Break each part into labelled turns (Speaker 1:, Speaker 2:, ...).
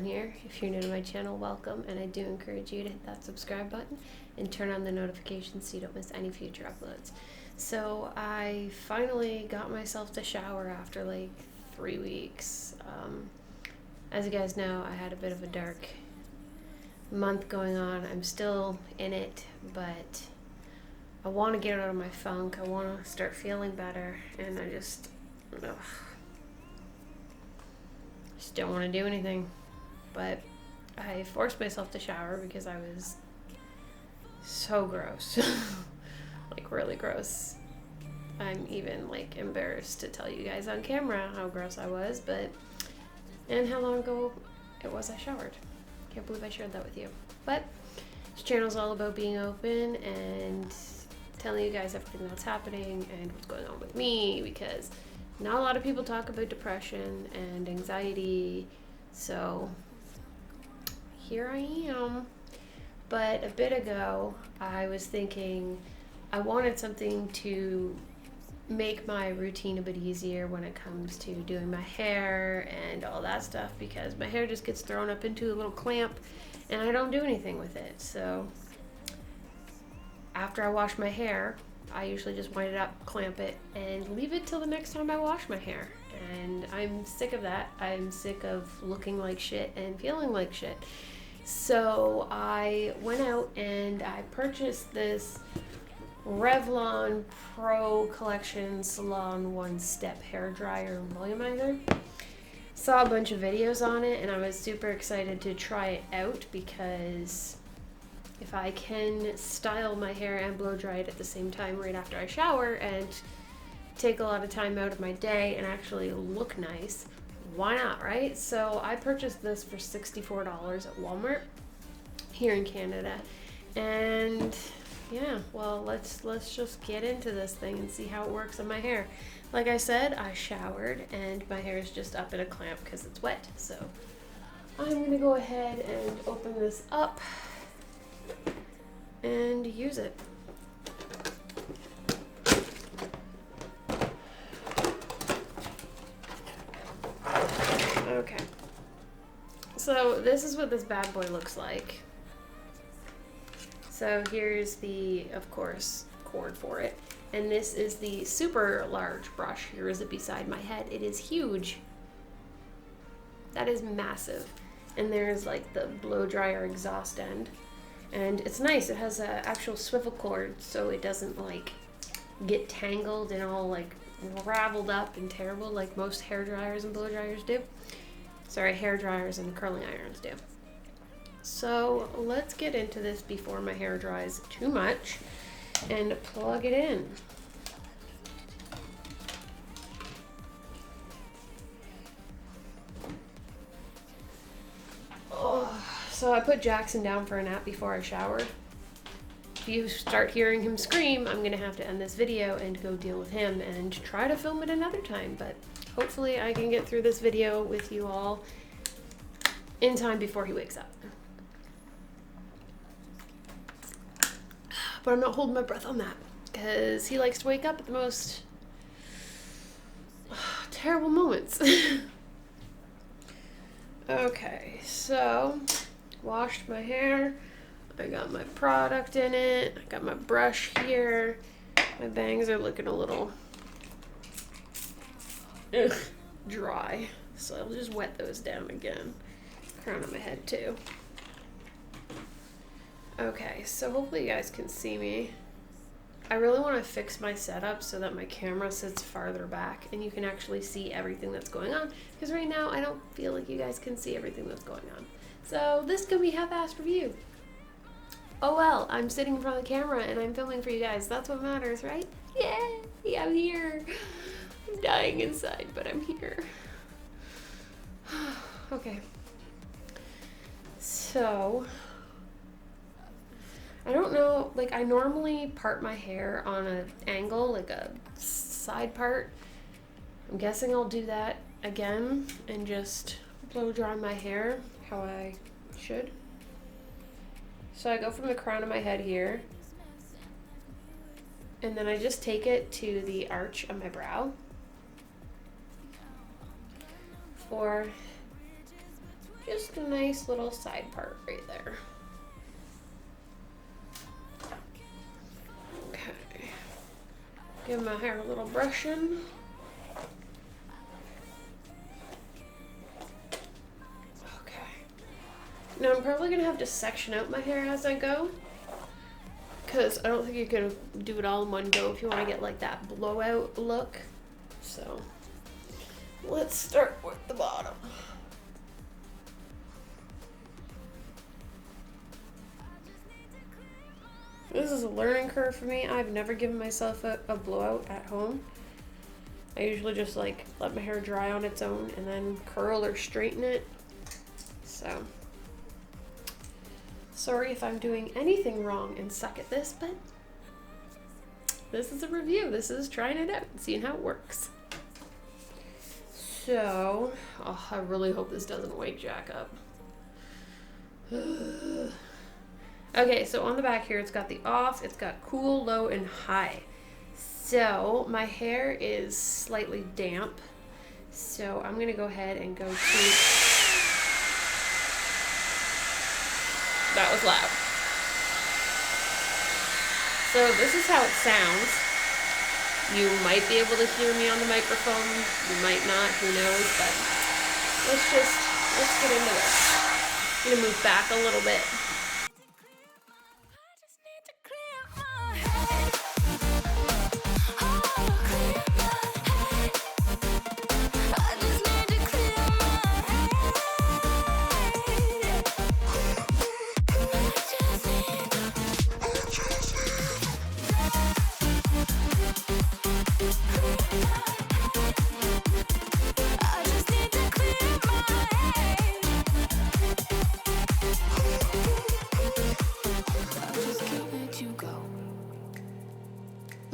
Speaker 1: Caitlyn here. If you're new to my channel, welcome, and I do encourage you to hit that subscribe button and turn on the notifications so you don't miss any future uploads. So I finally got myself to shower after like 3 weeks. As you guys know, I had a bit of a dark month going on. I'm still in it, but I want to get out of my funk. I want to start feeling better, and I just don't want to do anything. But I forced myself to shower because I was so gross. Like really gross. I'm even like embarrassed to tell you guys on camera how gross I was, and how long ago it was I showered. Can't believe I shared that with you. But this channel's all about being open and telling you guys everything that's happening and what's going on with me, because not a lot of people talk about depression and anxiety, so here I am. But a bit ago, I was thinking I wanted something to make my routine a bit easier when it comes to doing my hair and all that stuff, because my hair just gets thrown up into a little clamp and I don't do anything with it. So after I wash my hair, I usually just wind it up, clamp it, and leave it till the next time I wash my hair. And I'm sick of that. I'm sick of looking like shit and feeling like shit. So I went out and I purchased this Revlon Pro Collection Salon One Step Hair Dryer and Volumizer. Saw a bunch of videos on it and I was super excited to try it out, because if I can style my hair and blow dry it at the same time right after I shower and take a lot of time out of my day and actually look nice, why not, right? So I purchased this for $64 at Walmart here in Canada, and yeah, well, let's just get into this thing and see how it works on my hair. Like I said, I showered and my hair is just up in a clamp because it's wet. So I'm gonna go ahead and open this up and use it. Okay. So this is what this bad boy looks like. So here's the, of course, cord for it. And this is the super large brush. Here is it beside my head. It is huge. That is massive. And there's like the blow dryer exhaust end. And it's nice. It has an actual swivel cord, so it doesn't like get tangled and all like raveled up and terrible like most hair dryers and blow dryers do. Sorry, hair dryers and curling irons do. So let's get into this before my hair dries too much and plug it in. So I put Jackson down for a nap before I showered. If you start hearing him scream, I'm gonna have to end this video and go deal with him and try to film it another time, but hopefully I can get through this video with you all in time before he wakes up. But I'm not holding my breath on that, because he likes to wake up at the most terrible moments. Okay, so washed my hair. I got my product in it. I got my brush here. My bangs are looking a little dry, so I'll just wet those down again. Crown of my head too. Okay, so hopefully you guys can see me. I really want to fix my setup so that my camera sits farther back and you can actually see everything that's going on, because right now I don't feel like you guys can see everything that's going on. So this could be half-assed review. Oh well, I'm sitting in front of the camera and I'm filming for you guys. That's what matters, right? Yay, I'm here. I'm dying inside, but I'm here. Okay. So I don't know, like I normally part my hair on an angle, like a side part. I'm guessing I'll do that again and just blow dry my hair how I should. So I go from the crown of my head here, and then I just take it to the arch of my brow for Just a nice little side part right there. Okay. Give my hair a little brushing. Now I'm probably gonna have to section out my hair as I go, because I don't think you can do it all in one go if you want to get like that blowout look. So let's start with the bottom. This is a learning curve for me. I've never given myself a blowout at home. I usually just like let my hair dry on its own and then curl or straighten it. So sorry if I'm doing anything wrong and suck at this, but this is a review. This is trying it out and seeing how it works. So, oh, I really hope this doesn't wake Jack up. Okay, so on the back here, it's got the off, it's got cool, low, and high. So my hair is slightly damp. So I'm gonna go ahead and go to... That was loud. So this is how it sounds. You might be able to hear me on the microphone. You might not, who knows, but let's get into this. I'm gonna move back a little bit.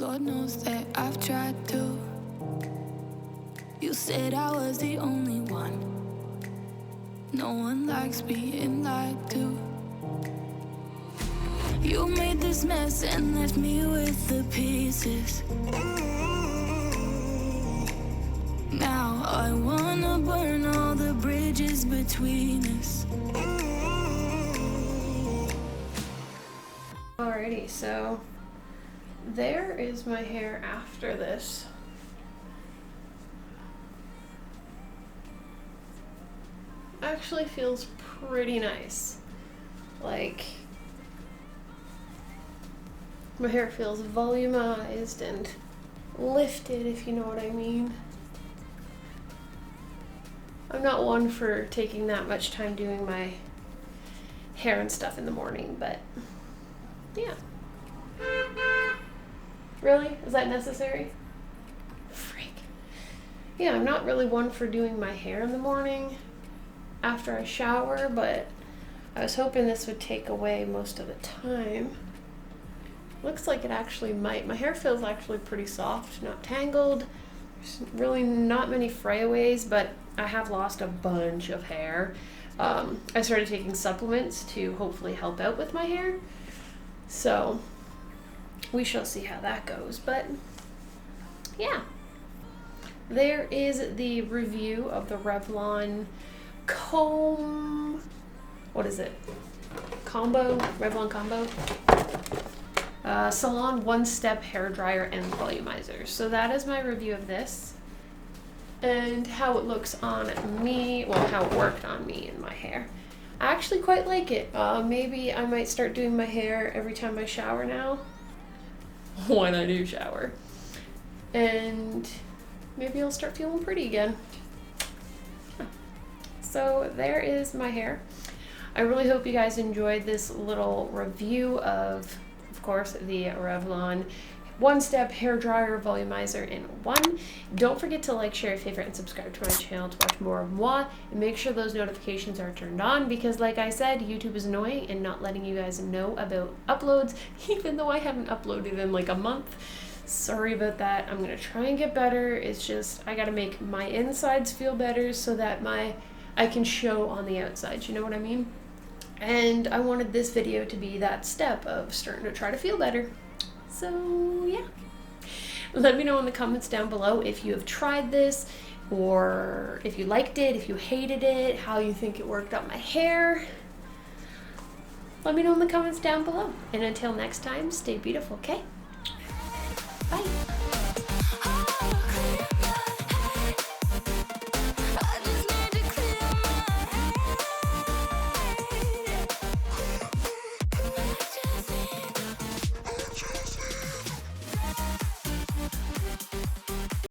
Speaker 2: Lord knows that I've tried to. You said I was the only one. No one likes being lied to. You made this mess and left me with the pieces. Now I wanna burn all the bridges between us.
Speaker 1: Alrighty, so there is my hair after this. Actually feels pretty nice. Like, my hair feels volumized and lifted, if you know what I mean. I'm not one for taking that much time doing my hair and stuff in the morning, but yeah. Really? Is that necessary? Freak. Yeah, I'm not really one for doing my hair in the morning after I shower, but I was hoping this would take away most of the time. Looks like it actually might. My hair feels actually pretty soft, not tangled. There's really not many frayaways, but I have lost a bunch of hair. I started taking supplements to hopefully help out with my hair. So we shall see how that goes, but yeah. There is the review of the Revlon comb, what is it? Combo, Revlon combo. Salon One Step Hair Dryer and Volumizer. So that is my review of this and how it looks on me, well, how it worked on me and my hair. I actually quite like it. Maybe I might start doing my hair every time I shower now. When I do shower. And maybe I'll start feeling pretty again. So there is my hair. I really hope you guys enjoyed this little review of course, the Revlon One Step Hair Dryer Volumizer in one. Don't forget to like, share, favorite, and subscribe to my channel to watch more of moi, and make sure those notifications are turned on because, like I said, YouTube is annoying and not letting you guys know about uploads, even though I haven't uploaded in like a month. Sorry about that. I'm gonna try and get better. It's just I gotta make my insides feel better so that I can show on the outside. You know what I mean? And I wanted this video to be that step of starting to try to feel better. So yeah. Let me know in the comments down below if you have tried this, or if you liked it, if you hated it, how you think it worked on my hair. Let me know in the comments down below. And until next time, stay beautiful, okay? Bye.